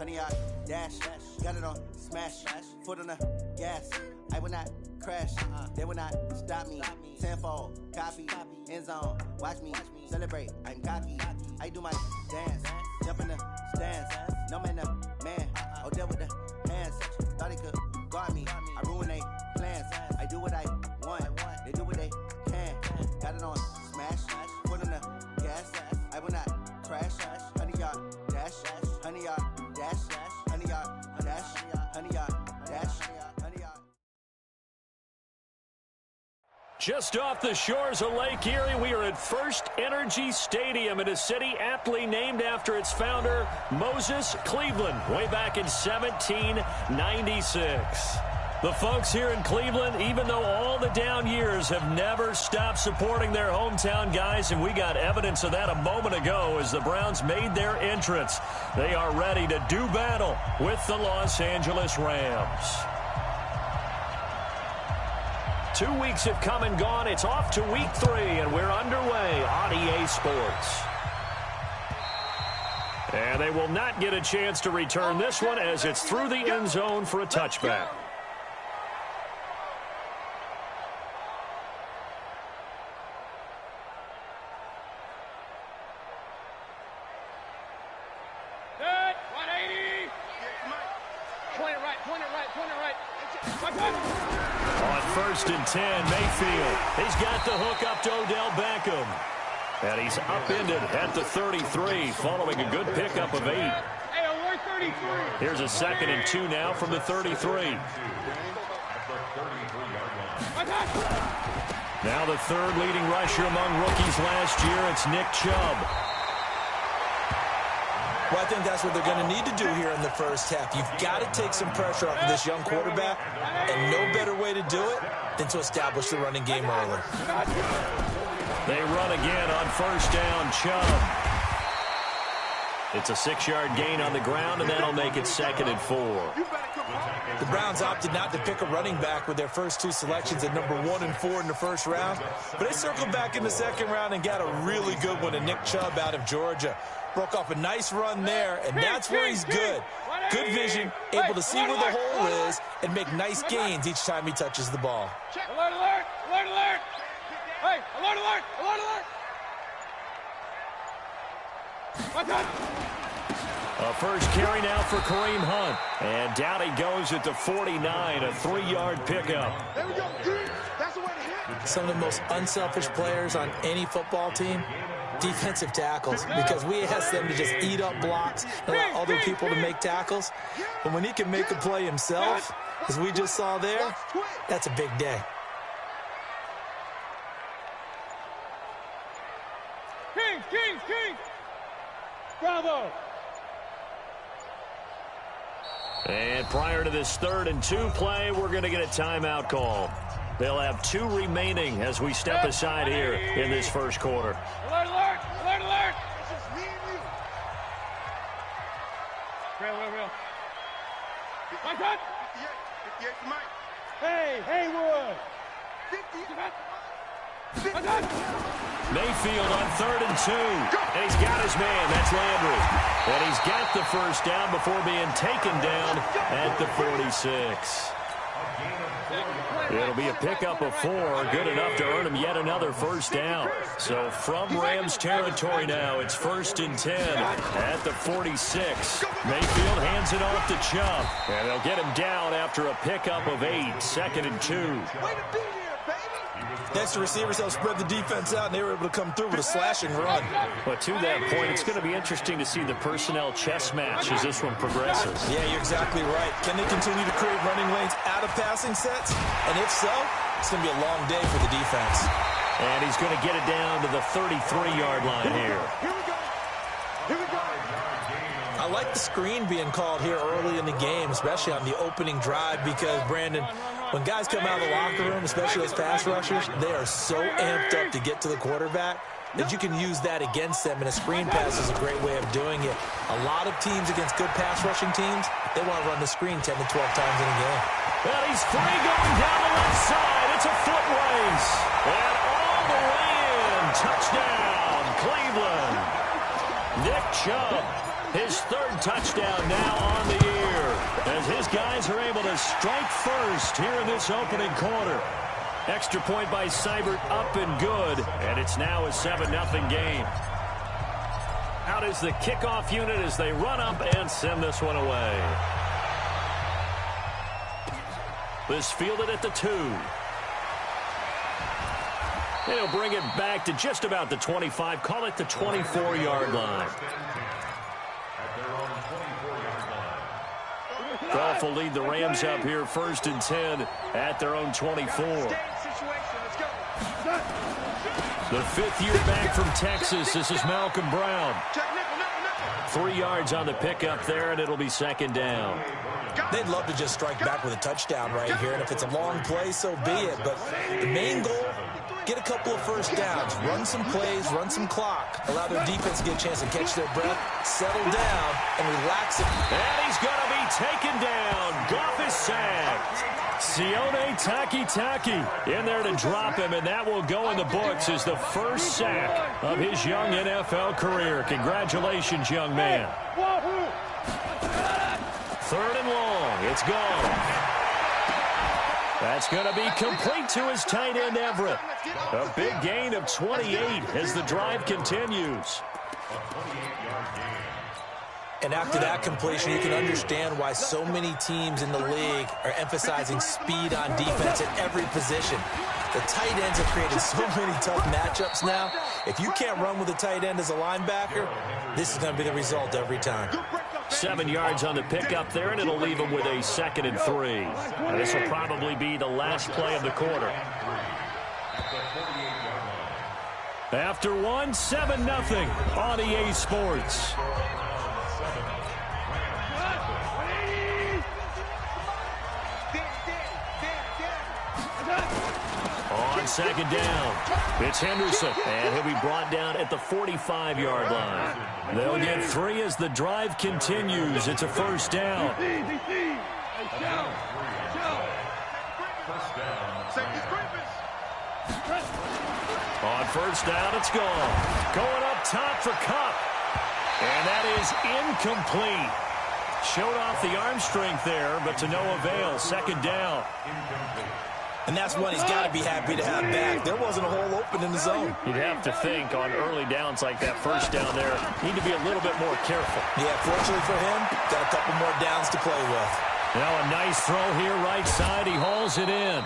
100-yard dash. Got it on smash. Foot on the gas. I will not crash. They will not stop me. Tenfold, copy, end zone. Watch me celebrate. I'm cocky. I do my dance. Jump in the stands. No man, man. Oh, deal with the hands. Thought he could guard me. I ruin they plans. I do what I want. They do what they can. Got it on smash. Foot on the gas. I will not crash. 100-yard dash. 100-yard dash. 100-yard dash. 100-yard dash. 100-yard. Just off the shores of Lake Erie, we are at First Energy Stadium in a city aptly named after its founder, Moses Cleveland, way back in 1796. The folks here in Cleveland, even though all the down years, have never stopped supporting their hometown guys, and we got evidence of that a moment ago as the Browns made their entrance. They are ready to do battle with the Los Angeles Rams. 2 weeks have come and gone. It's off to week 3, and we're underway on EA Sports. And they will not get a chance to return this one as it's through the end zone for a touchback. On 1st and 10, Mayfield. He's got the hook up to Odell Beckham. And he's upended at the 33 following a good pickup of 8. Here's a 2nd and 2 now from the 33. Now the 3rd leading rusher among rookies last year. It's Nick Chubb. Well, I think that's what they're going to need to do here in the first half. You've got to take some pressure off of this young quarterback, and no better way to do it than to establish the running game early. They run again on 1st down, Chubb. It's a 6-yard gain on the ground, and that'll make it 2nd and 4. The Browns opted not to pick a running back with their first 2 selections at number 1 and 4 in the first round, but they circled back in the second round and got a really good one in Nick Chubb out of Georgia. Broke off a nice run there, and that's where he's good. Good vision, able to see where the hole is, and make nice gains each time he touches the ball. Alert, alert! Alert, alert! Hey, alert, alert! Alert, alert! A first carry now for Kareem Hunt. And down he goes at the 49, a 3-yard pickup. There we go. That's the way to hit. Some of the most unselfish players on any football team, defensive tackles, because we ask them to just eat up blocks and allow other people to make tackles. But when he can make a play himself, as we just saw there, that's a big day. King! Bravo! And prior to this 3rd and 2 play, we're going to get a timeout call. They'll have 2 remaining as we step aside here in this first quarter. Alert, alert! Alert, alert! It's just me and you. Real. Mike, cut! Yeah, Mike. Hey, Haywood! 50. Mayfield on 3rd and 2. And he's got his man. That's Landry. And he's got the first down before being taken down at the 46. It'll be a pickup of 4, good enough to earn him yet another first down. So from Rams territory now, it's 1st and 10 at the 46. Mayfield hands it off to Chubb, and they'll get him down after a pickup of 8, 2nd and 2. Next, the receivers help spread the defense out, and they were able to come through with a slashing run. But to that point, it's going to be interesting to see the personnel chess match as this one progresses. Yeah, you're exactly right. Can they continue to create running lanes out of passing sets? And if so, it's going to be a long day for the defense. And he's going to get it down to the 33-yard line here. Here we go. I like the screen being called here early in the game, especially on the opening drive, because, Brandon, when guys come out of the locker room, especially those pass rushers, they are so amped up to get to the quarterback that you can use that against them, and a screen pass is a great way of doing it. A lot of teams against good pass rushing teams, they want to run the screen 10 to 12 times in a game. Well, he's free going down the left side. It's a foot race. And all the way in. Touchdown, Cleveland. Nick Chubb His third touchdown now on the year, as his guys are able to strike first here in this opening quarter. Extra point by Seibert up and good, and it's now a 7-0 game. Out is the kickoff unit as they run up and send this one away. This fielded at the 2. They'll bring it back to just about the 25, call it the 24-yard line. Goff will lead the Rams up here 1st and 10 at their own 24. The 5th year back from Texas, this is Malcolm Brown. 3 yards on the pickup there, and it'll be 2nd down. They'd love to just strike back with a touchdown right here, and if it's a long play, so be it. But the main goal, get a couple of first downs, run some plays, run some clock, allow their defense to get a chance to catch their breath, settle down, and relax it. And he's going to be taken down. Goff is sacked. Sione Takitaki in there to drop him, and that will go in the books as the first sack of his young NFL career. Congratulations, young man. 3rd and long. It's gone. That's going to be complete to his tight end, Everett. A big gain of 28 as the drive continues. And after that completion, you can understand why so many teams in the league are emphasizing speed on defense at every position. The tight ends have created so many tough matchups now. If you can't run with a tight end as a linebacker, this is going to be the result every time. 7 yards on the pickup there, and it'll leave him with a 2nd and 3. Now, this will probably be the last play of the quarter. After 1, 7-0 on EA Sports. On 2nd down, it's Henderson, and he'll be brought down at the 45-yard line. They'll get 3 as the drive continues. It's a 1st down. On 1st down, it's gone. Going up top for Kupp. And that is incomplete. Showed off the arm strength there, but to no avail. 2nd down. And that's one he's got to be happy to have back. There wasn't a hole open in the zone. You'd have to think on early downs like that 1st down there, need to be a little bit more careful. Yeah, fortunately for him, got a couple more downs to play with. Now a nice throw here, right side. He hauls it in.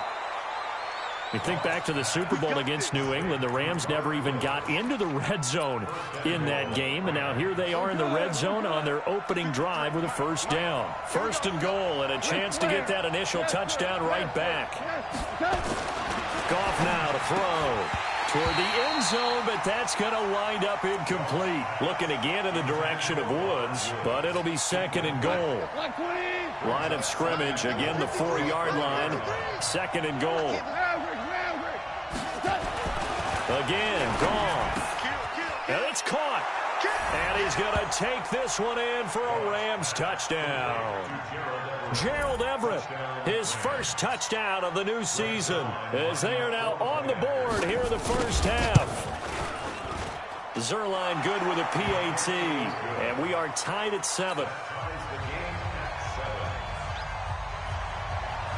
You think back to the Super Bowl against New England, the Rams never even got into the red zone in that game, and now here they are in the red zone on their opening drive with a 1st down. 1st and goal, and a chance to get that initial touchdown right back. Goff now to throw toward the end zone, but that's going to wind up incomplete. Looking again in the direction of Woods, but it'll be 2nd and goal. Line of scrimmage, again the 4-yard line, 2nd and goal. Again, Goff. And it's caught. And he's going to take this one in for a Rams touchdown. Gerald Everett, his first touchdown of the new season, as they are now on the board here in the 1st half. Zerline good with a PAT, and we are tied at 7.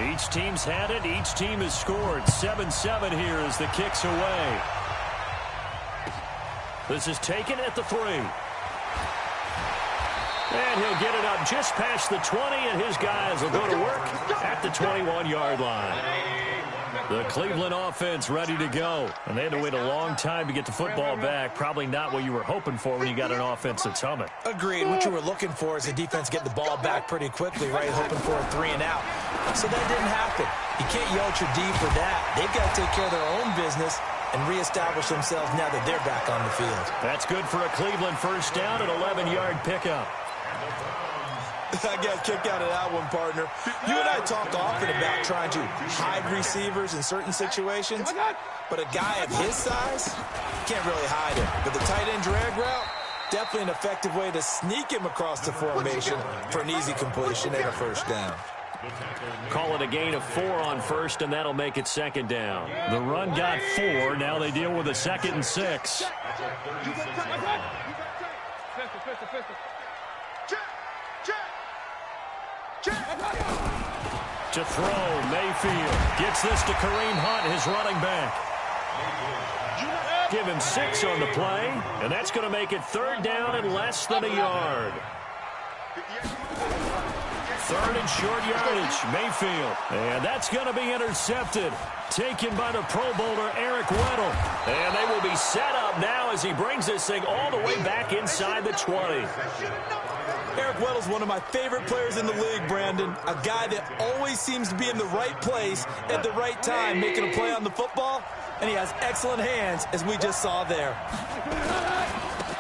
Each team's had it. Each team has scored. 7-7 here as the kick's away. This is taken at the 3. And he'll get it up just past the 20, and his guys will go to work at the 21-yard line. The Cleveland offense ready to go. And they had to wait a long time to get the football back. Probably not what you were hoping for when you got an offense that's humming. Agreed. What you were looking for is the defense get the ball back pretty quickly, right? Hoping for a 3 and out. So that didn't happen. You can't yell at your D for that. They've got to take care of their own business and reestablish themselves now that they're back on the field. That's good for a Cleveland 1st down, an 11-yard pickup. I got a kick out of that one, partner. You and I talk often about trying to hide receivers in certain situations, but a guy of his size can't really hide him. But the tight end drag route, definitely an effective way to sneak him across the formation for an easy completion and a 1st down. Call it a gain of 4 on 1st, and that'll make it 2nd down. The run got 4. Now they deal with a 2nd and 6. To throw, Mayfield gets this to Kareem Hunt, his running back. Give him 6 on the play, and that's going to make it 3rd down and less than a yard. 3rd and short yardage, Mayfield. And that's going to be intercepted. Taken by the Pro Bowler, Eric Weddle. And they will be set up now as he brings this thing all the way back inside the 20. Eric Weddle's one of my favorite players in the league, Brandon. A guy that always seems to be in the right place at the right time, making a play on the football. And he has excellent hands, as we just saw there.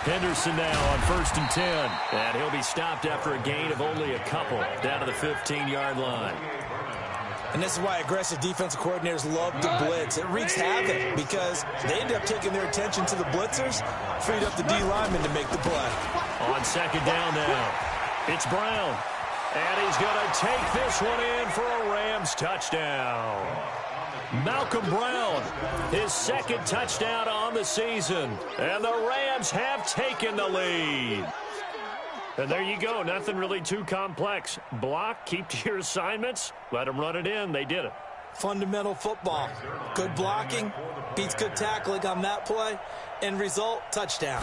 Henderson now on 1st and 10. And he'll be stopped after a gain of only a couple down to the 15-yard line. And this is why aggressive defensive coordinators love to blitz. It wreaks havoc because they end up taking their attention to the blitzers, freed up the D lineman to make the play. On 2nd down now, it's Brown. And he's going to take this one in for a Rams touchdown. Malcolm Brown, his 2nd touchdown on the season. And the Rams have taken the lead. And there you go. Nothing really too complex. Block, keep to your assignments, let them run it in. They did it. Fundamental football. Good blocking, beats good tackling on that play. End result, touchdown.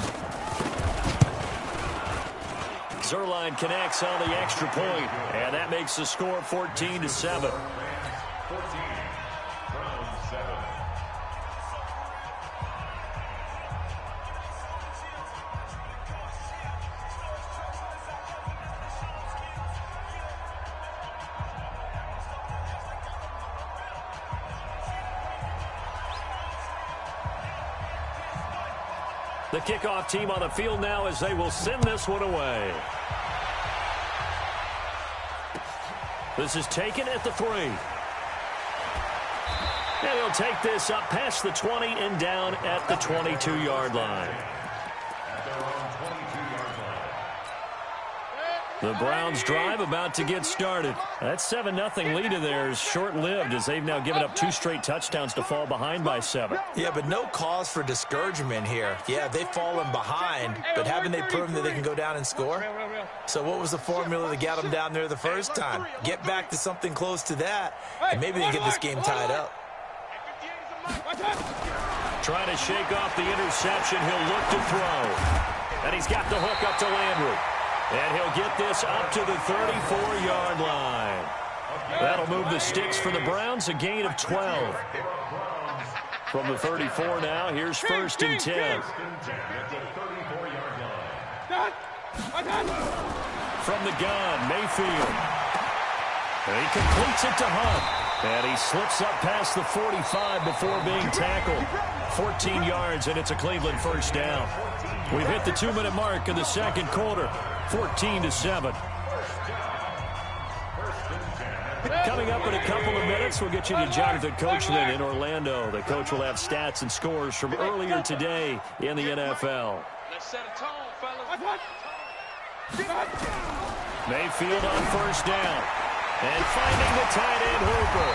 Zerline connects on the extra point, and that makes the score 14-7. The kickoff team on the field now as they will send this one away. This is taken at the 3. And he'll take this up past the 20 and down at the 22-yard line. The Browns drive about to get started. That 7-0 lead of theirs short-lived as they've now given up 2 straight touchdowns to fall behind by 7. Yeah, but no cause for discouragement here. Yeah, they've fallen behind, but haven't they proven that they can go down and score? So what was the formula that got them down there the first time? Get back to something close to that, and maybe they can get this game tied up. Trying to shake off the interception. He'll look to throw. And he's got the hook up to Landry. And he'll get this up to the 34-yard line. That'll move the sticks for the Browns, a gain of 12. From the 34 now, here's 1st and 10. From the gun, Mayfield. And he completes it to Hunt. And he slips up past the 45 before being tackled. 14 yards, and it's a Cleveland 1st down. We've hit the 2-minute mark in the 2nd quarter. 14-7. Coming up in a couple of minutes, we'll get you to Jonathan Coachman in Orlando. The coach will have stats and scores from earlier today in the NFL. Let's set a tone, fellas. Mayfield on 1st down. And finding the tight end Hooper.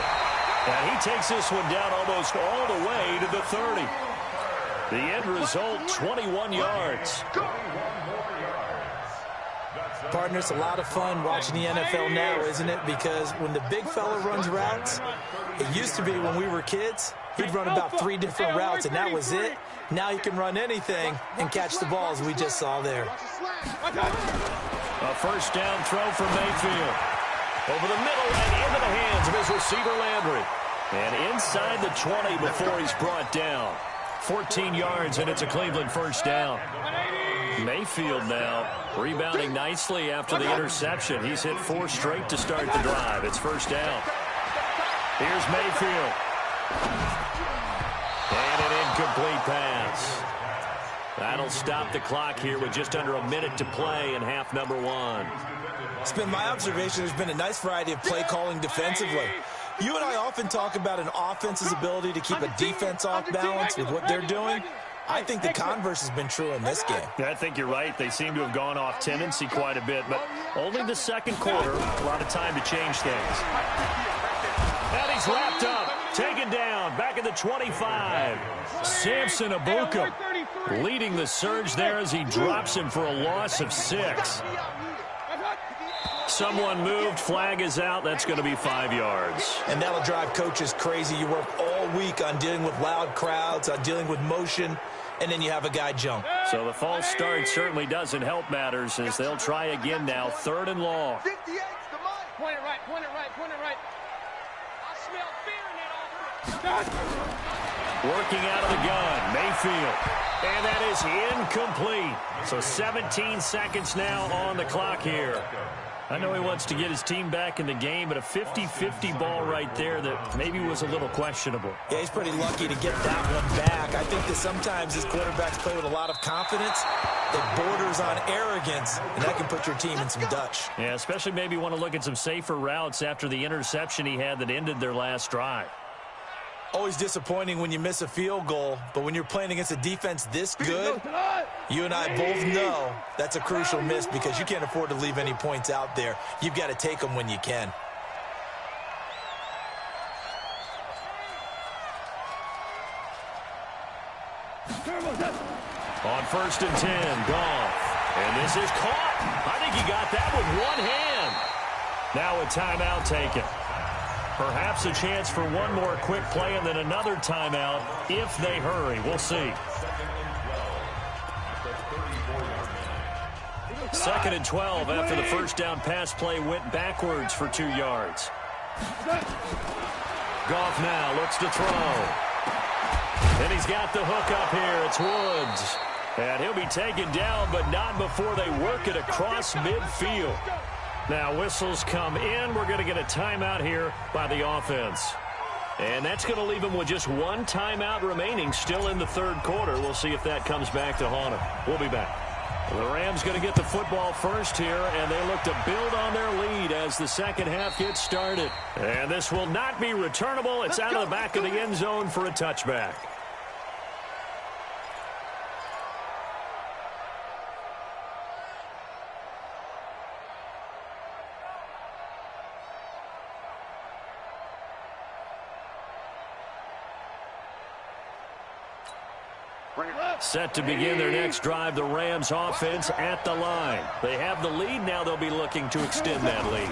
And he takes this one down almost all the way to the 30. The end result, 21 yards. Partner, it's a lot of fun watching the NFL now, isn't it? Because when the big fella runs routes, it used to be when we were kids, he'd run about 3 different routes, and that was it. Now he can run anything and catch the balls we just saw there. A 1st down throw for Mayfield. Over the middle and into the hands of his receiver, Landry. And inside the 20 before he's brought down. 14 yards, and it's a Cleveland 1st down. Mayfield now rebounding nicely after the interception. He's hit 4 straight to start the drive. It's 1st down. Here's Mayfield. And an incomplete pass. That'll stop the clock here with just under a minute to play in half number 1. It's been my observation there's been a nice variety of play calling defensively. You and I often talk about an offense's ability to keep a defense off balance with what they're doing. I think the converse has been true in this game. Yeah, I think you're right. They seem to have gone off tendency quite a bit, but only the 2nd quarter, a lot of time to change things. And he's wrapped up, taken down, back at the 25. Samson Abuka leading the surge there as he drops him for a loss of 6. Someone moved, flag is out. That's going to be 5 yards. And that'll drive coaches crazy. You work all week on dealing with loud crowds, on dealing with motion, and then you have a guy jump. So the false start certainly doesn't help matters as they'll try again now. 3rd and long. Point it right, point it right, point it right. I smell fear in that offense. Working out of the gun, Mayfield. And that is incomplete. So 17 seconds now on the clock here. I know he wants to get his team back in the game, but a 50-50 ball right there that maybe was a little questionable. Yeah, he's pretty lucky to get that one back. I think that sometimes his quarterbacks play with a lot of confidence that borders on arrogance, and that can put your team in some Dutch. Yeah, especially maybe want to look at some safer routes after the interception he had that ended their last drive. Always disappointing when you miss a field goal, but when you're playing against a defense this good, you and I both know that's a crucial miss because you can't afford to leave any points out there. You've got to take them when you can. On 1st and 10, Goff. And this is caught. I think he got that with one hand. Now a timeout taken. Perhaps a chance for one more quick play and then another timeout if they hurry. We'll see. 2nd and 12 after the first down pass play went backwards for 2 yards. Goff now looks to throw. And he's got the hook up here. It's Woods. And he'll be taken down, but not before they work it across midfield. Now whistles come in. We're going to get a timeout here by the offense. And that's going to leave them with just one timeout remaining still in the 3rd quarter. We'll see if that comes back to haunt them. We'll be back. The Rams going to get the football first here, and they look to build on their lead as the second half gets started. And this will not be returnable. It's out of the back of the end zone for a touchback. Set to begin their next drive, the Rams offense at the line. They have the lead. Now they'll be looking to extend that lead.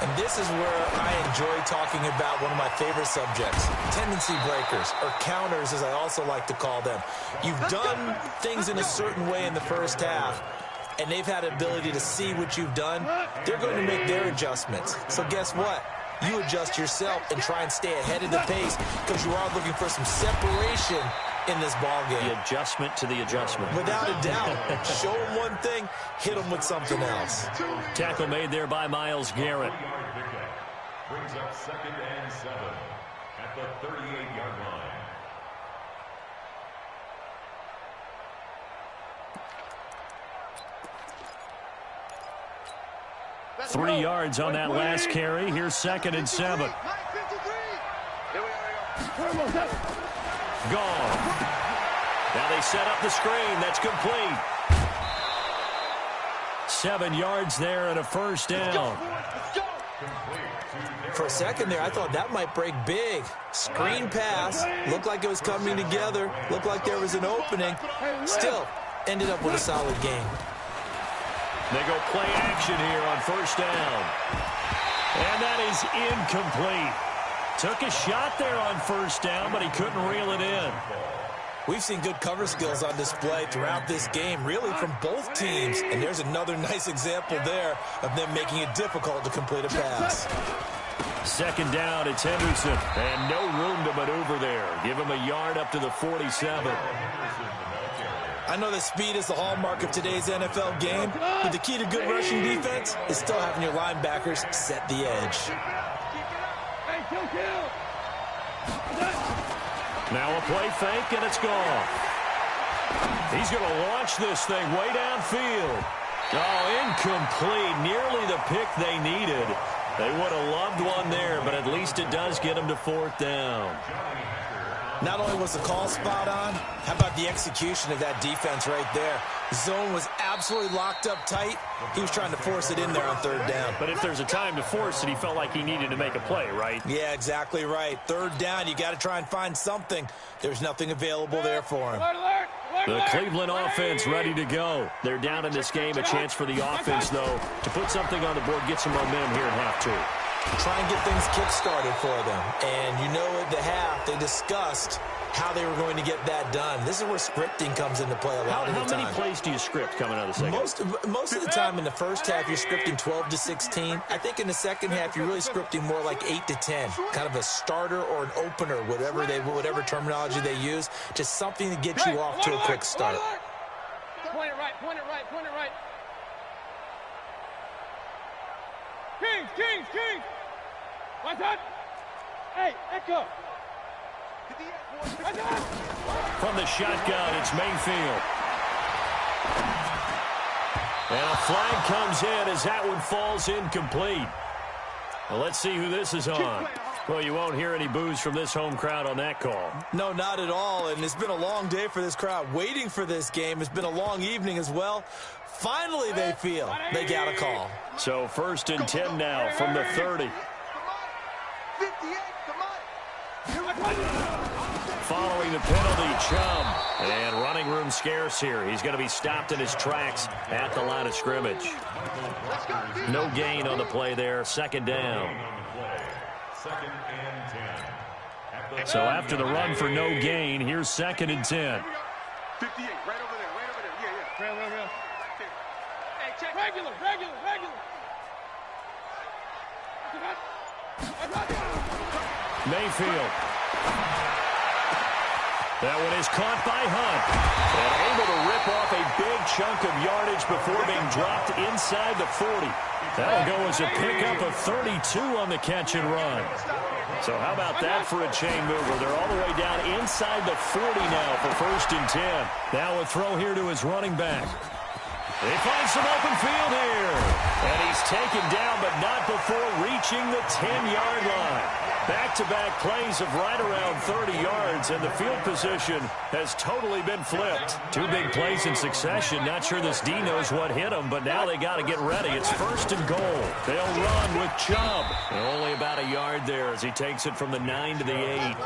And this is where I enjoy talking about one of my favorite subjects, tendency breakers, or counters as I also like to call them. You've done things in a certain way in the first half, and they've had the ability to see what you've done. They're going to make their adjustments. So guess what? You adjust yourself and try and stay ahead of the pace because you are looking for some separation in this ball game. The adjustment to the adjustment. Without a doubt. Show them one thing, hit them with something else. Tackle made there by Myles Garrett. Brings up 2nd and 7 at the 38-yard line. That's 3 yards on that last carry. Here's 2nd and 7. Gone. Now they set up the screen. That's complete. 7 yards there and a first down. For a second there, I thought that might break big. Screen pass. Looked like it was coming together. Looked like there was an opening. Still, ended up with a solid game. They go play action here on first down. And that is incomplete. Took a shot there on first down, but he couldn't reel it in. We've seen good cover skills on display throughout this game, really from both teams. And there's another nice example there of them making it difficult to complete a pass. 2nd down, it's Henderson. And no room to maneuver there. Give him a yard up to the 47. I know that speed is the hallmark of today's NFL game, but the key to good rushing defense is still having your linebackers set the edge. Now a play fake, and it's gone. He's going to launch this thing way downfield. Oh, incomplete. Nearly the pick they needed. They would have loved one there, but at least it does get them to 4th down. Not only was the call spot on, how about the execution of that defense right there? Zone was absolutely locked up tight. He was trying to force it in there on 3rd down. But if there's a time to force it, he felt like he needed to make a play, right? Yeah, exactly right. 3rd down, you got to try and find something. There's nothing available there for him. Alert, alert, The Cleveland offense ready to go. They're down in this game. A chance for the offense, though, to put something on the board, get some momentum here in half two. Try and get things kick-started for them. And you know at the half, they discussed how they were going to get that done. This is where scripting comes into play a lot of the time. How many plays do you script coming out of the second? Most of the time in the first half, you're scripting 12 to 16. I think in the second half, you're really scripting more like 8 to 10. Kind of a starter or an opener, whatever terminology they use. Just something to get you off to a quick start. Point it right, point it right, point it right. Kings, Kings, Kings! What's that? Hey, Echo! From the shotgun, it's Mayfield. And a flag comes in as that one falls incomplete. Well, let's see who this is on. Well, you won't hear any boos from this home crowd on that call. No, not at all. And it's been a long day for this crowd waiting for this game. It's been a long evening as well. Finally, they feel they got a call. So 1st and 10 now from the 30. Following the penalty, Chubb. And running room scarce here. He's going to be stopped in his tracks at the line of scrimmage. No gain on the play there. 2nd down. So after the run for no gain, here's 2nd and 10. 58, right over there, right over there. Yeah, yeah. Real. Hey, check. Regular. Mayfield. That one is caught by Hunt. And able to rip off a big chunk of yardage before being dropped inside the 40. That'll go as a pickup of 32 on the catch and run. So how about that for a chain mover? They're all the way down inside the 40 now for 1st and 10. Now a throw here to his running back. They find some open field here. And he's taken down, but not before reaching the 10-yard line. Back-to-back plays of right around 30 yards, and the field position has totally been flipped. 2 big plays in succession. Not sure this D knows what hit him, but now they got to get ready. It's 1st and goal. They'll run with Chubb. And only about a yard there as he takes it from the 9 to the 8.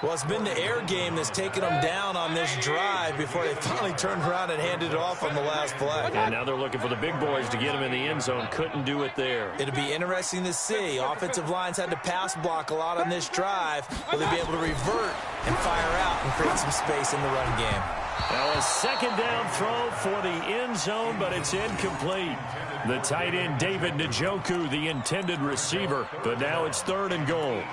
Well, it's been the air game that's taken them down on this drive before they finally turned around and handed it off on the last play. And now they're looking for the big boys to get him in the end zone. Couldn't do it there. It'll be interesting to see. Offensive lines had to pass block a lot on this drive. Will they be able to revert and fire out and create some space in the run game? Now a 2nd down throw for the end zone, but it's incomplete. The tight end, David Njoku, the intended receiver. But now it's 3rd and goal.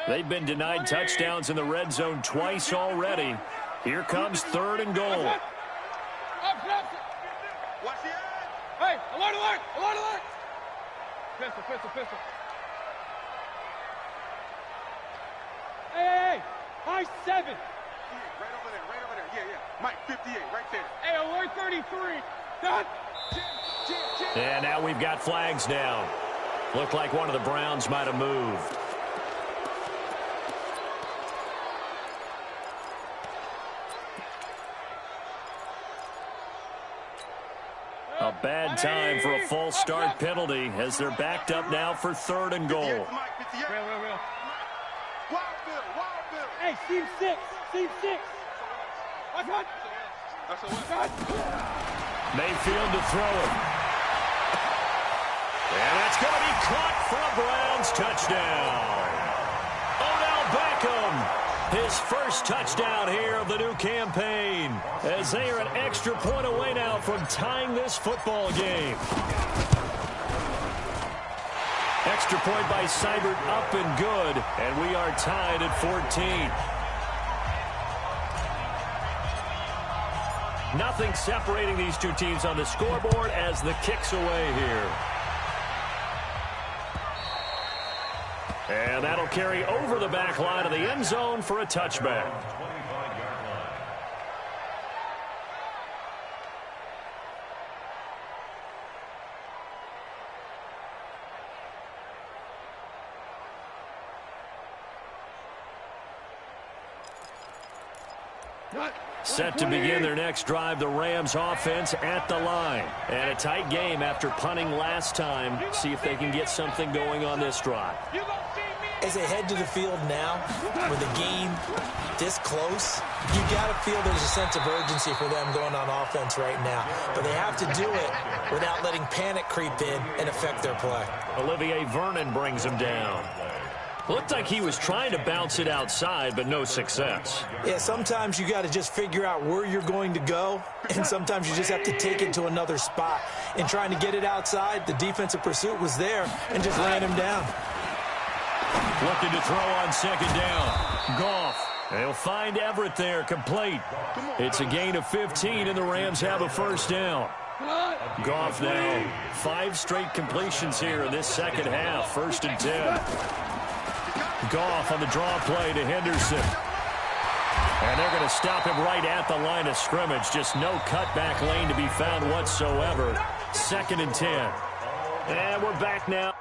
They've been denied touchdowns in the red zone twice already. Here comes 3rd and goal. Watch the end. Hey, alert. Pistol. Hey, high 7. Right over there. Yeah. Mike, 58, right there. Hey, alert 33. Done. And now we've got flags down. Looked like one of the Browns might have moved. A bad time for a false start penalty as they're backed up now for 3rd and goal. Real. Hey, seam 6. Watch. Mayfield to throw it. And that's going to be caught for a Browns touchdown. Odell Beckham. His first touchdown here of the new campaign as they are an extra point away now from tying this football game. Extra point by Seibert up and good, and we are tied at 14. Nothing separating these two teams on the scoreboard as the kick's away here. And that'll carry over the back line of the end zone for a touchback. Set to begin their next drive, the Rams offense at the line. And a tight game after punting last time. See if they can get something going on this drive. You gonna see me As they head to the field now, with the game this close, you got to feel there's a sense of urgency for them going on offense right now. But they have to do it without letting panic creep in and affect their play. Olivier Vernon brings him down. Looked like he was trying to bounce it outside, but no success. Yeah, sometimes you got to just figure out where you're going to go, and sometimes you just have to take it to another spot. In trying to get it outside, the defensive pursuit was there and just ran him down. Looking to throw on second down. Goff. They'll find Everett there, complete. It's a gain of 15, and the Rams have a first down. Goff now. 5 straight completions here in this second half. 1st and 10. Goff on the draw play to Henderson. And they're going to stop him right at the line of scrimmage. Just no cutback lane to be found whatsoever. 2nd and 10. And we're back now.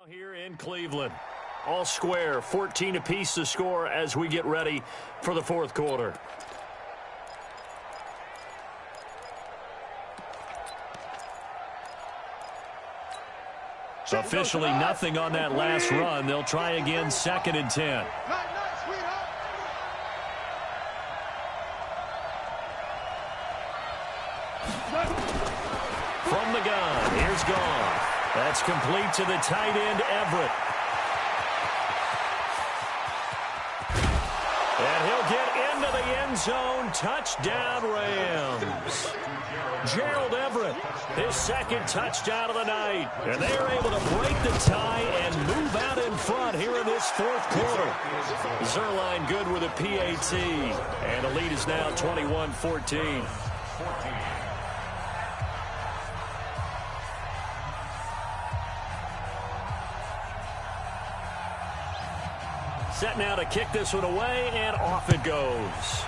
Here in Cleveland. All square, 14 apiece to score as we get ready for the 4th quarter. Officially nothing on that last run. They'll try again, 2nd and 10. From the gun, here's Goff. That's complete to the tight end, Everett. And he'll get into the end zone. Touchdown, Rams. Gerald Everett, his 2nd touchdown of the night. And they're able to break the tie and move out in front here in this 4th quarter. Zerline good with a PAT. And the lead is now 21-14. Set now to kick this one away, and off it goes.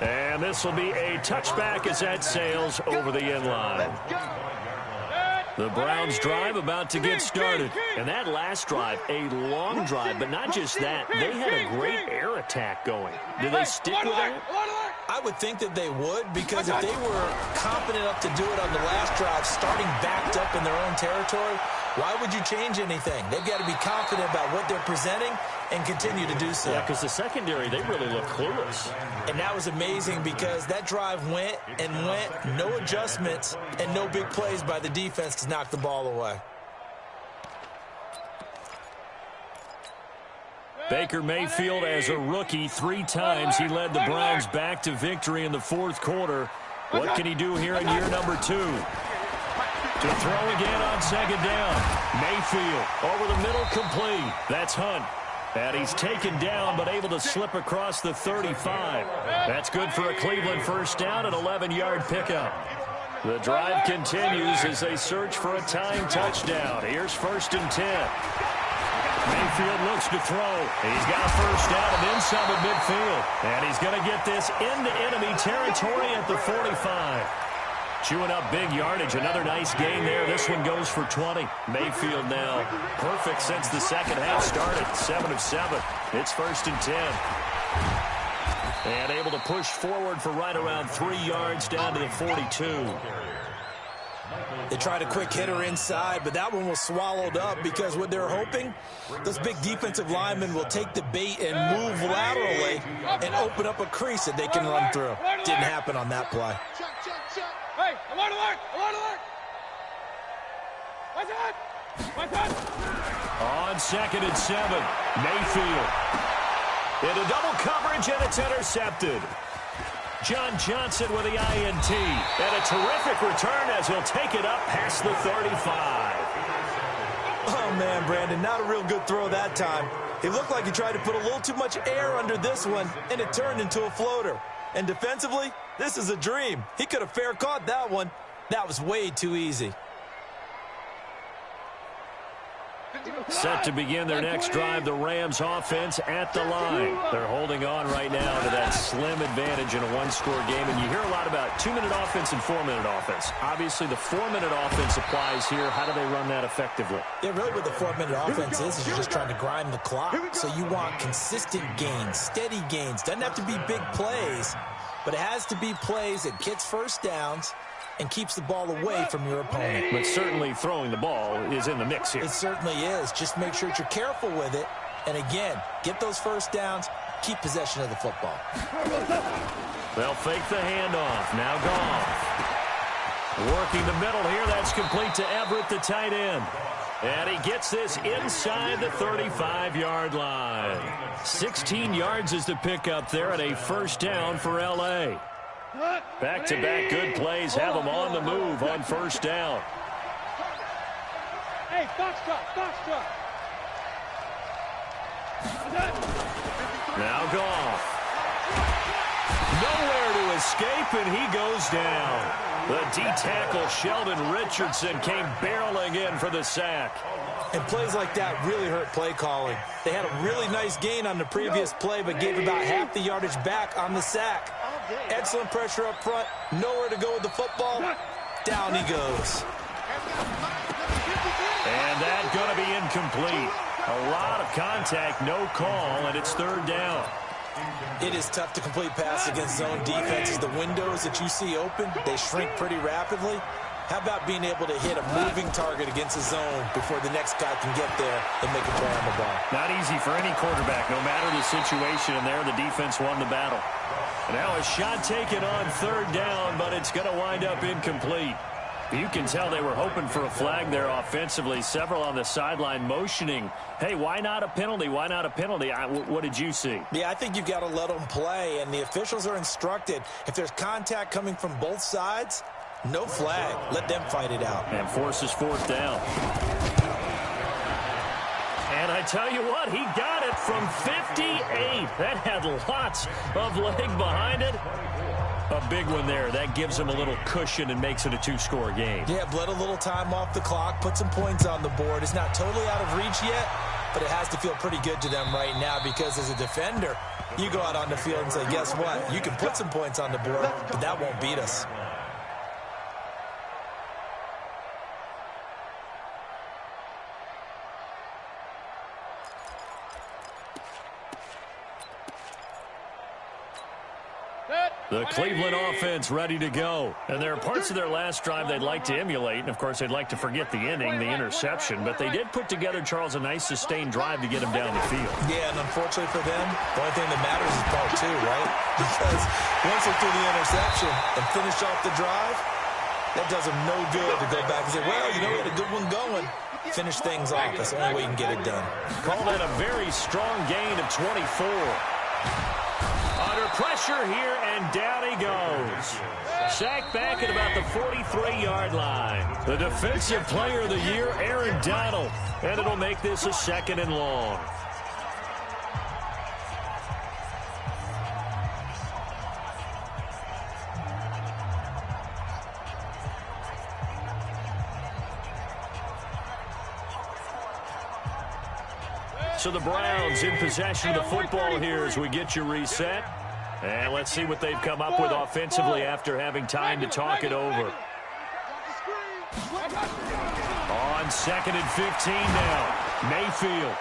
And this will be a touchback as that sails over the end line. The Browns drive about to get started. And that last drive, a long drive, but not just that. They had a great air attack going. Do they stick with that? I would think that they would, because if they were confident enough to do it on the last drive, starting backed up in their own territory, why would you change anything? They've got to be confident about what they're presenting and continue to do so. Yeah, because the secondary, they really look clueless. And that was amazing because that drive went and went, no adjustments, and no big plays by the defense to knock the ball away. Baker Mayfield, as a rookie, 3 times he led the Browns back to victory in the 4th quarter. What can he do here in year number 2? To throw again on second down. Mayfield over the middle, complete. That's Hunt. And he's taken down but able to slip across the 35. That's good for a Cleveland first down, an 11-yard pickup. The drive continues as they search for a tying touchdown. Here's 1st and 10. Mayfield looks to throw. He's got a first down and then some at midfield. And he's going to get this into enemy territory at the 45. Chewing up big yardage. Another nice gain there. This one goes for 20. Mayfield now perfect since the second half started. 7 of 7. It's 1st and 10. And able to push forward for right around 3 yards down to the 42. They tried a quick hitter inside, but that one was swallowed up because what they're hoping, those big defensive linemen will take the bait and move laterally and open up a crease that they can run through. Didn't happen on that play. Hey, alert, alert, alert, alert! What's that? On 2nd and 7, Mayfield. Into double coverage, and it's intercepted. John Johnson with the INT. And a terrific return as he'll take it up past the 35. Oh, man, Brandon, not a real good throw that time. It looked like he tried to put a little too much air under this one, and it turned into a floater. And defensively, this is a dream. He could have fair caught that one. That was way too easy. Set to begin their next drive, the Rams offense at the line. They're holding on right now to that slim advantage in a one-score game. And you hear a lot about 2-minute offense and 4-minute offense. Obviously, the 4-minute offense applies here. How do they run that effectively? Yeah, really what the 4-minute offense is you're just trying to grind the clock. So you want consistent gains, steady gains. Doesn't have to be big plays, but it has to be plays that gets first downs and keeps the ball away from your opponent. But certainly throwing the ball is in the mix here. It certainly is. Just make sure that you're careful with it. And again, get those first downs, keep possession of the football. They'll fake the handoff. Now Goff. Working the middle here. That's complete to Everett, the tight end. And he gets this inside the 35-yard line. 16 yards is the pickup there and a first down for L.A. Back-to-back good plays have them on the move on first down. Hey, box truck. Now Goff. Nowhere to escape, and he goes down. The D-tackle Sheldon Richardson came barreling in for the sack. And plays like that really hurt play calling. They had a really nice gain on the previous play, but gave about half the yardage back on the sack. Excellent pressure up front. Nowhere to go with the football. Down he goes. And that's going to be incomplete. A lot of contact, no call, and it's third down. It is tough to complete passes against zone defenses. The windows that you see open, they shrink pretty rapidly. How about being able to hit a moving target against a zone before the next guy can get there and make a play on the ball? Not easy for any quarterback, no matter the situation, and there the defense won the battle. Now a shot taken on third down, but it's going to wind up incomplete. You can tell they were hoping for a flag there offensively. Several on the sideline motioning, hey, why not a penalty? Why not a penalty? What did you see? Yeah, I think you've got to let them play, and the officials are instructed. If there's contact coming from both sides, no flag. Let them fight it out. And forces fourth down. And I tell you what, he got it from 58. That had lots of leg behind it. A big one there. That gives him a little cushion and makes it a two-score game. Yeah, bled a little time off the clock, put some points on the board. It's not totally out of reach yet, but it has to feel pretty good to them right now because as a defender, you go out on the field and say, guess what? You can put some points on the board, but that won't beat us. The Cleveland offense ready to go. And there are parts of their last drive they'd like to emulate. And, of course, they'd like to forget the inning, the interception. But they did put together, Charles, a nice sustained drive to get him down the field. Yeah, and unfortunately for them, the only thing that matters is part two, right? Because once they threw the interception and finished off the drive, that does them no good to go back and say, well, you know, we had a good one going. Finish things off. That's the only way you can get it done. Call that a very strong gain of 24. Under pressure here, and down he goes. sack back at about the 43-yard line. The Defensive Player of the Year, Aaron Donald. And it'll make this a 2nd and long. So the Browns in possession of the football here as we get you reset. And let's see what they've come up with offensively after having time to talk it over. On 2nd and 15 now, Mayfield.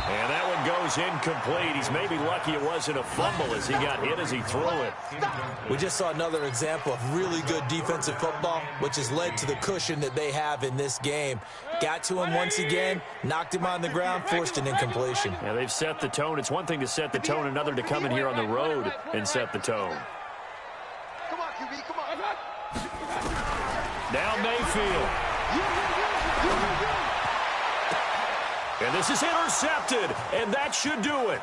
And that one goes incomplete. He's maybe lucky it wasn't a fumble as he got hit as he threw it. We just saw another example of really good defensive football, which has led to the cushion that they have in this game. Got to him once again, knocked him on the ground, forced an incompletion. Yeah, they've set the tone. It's one thing to set the tone, another to come in here on the road and set the tone. Come on, QB, come on. Now Mayfield. And this is intercepted, and that should do it.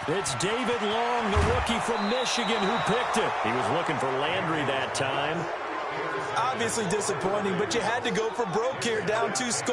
It's David Long, the rookie from Michigan, who picked it. He was looking for Landry that time. Obviously disappointing, but you had to go for broke here, down 2 scores.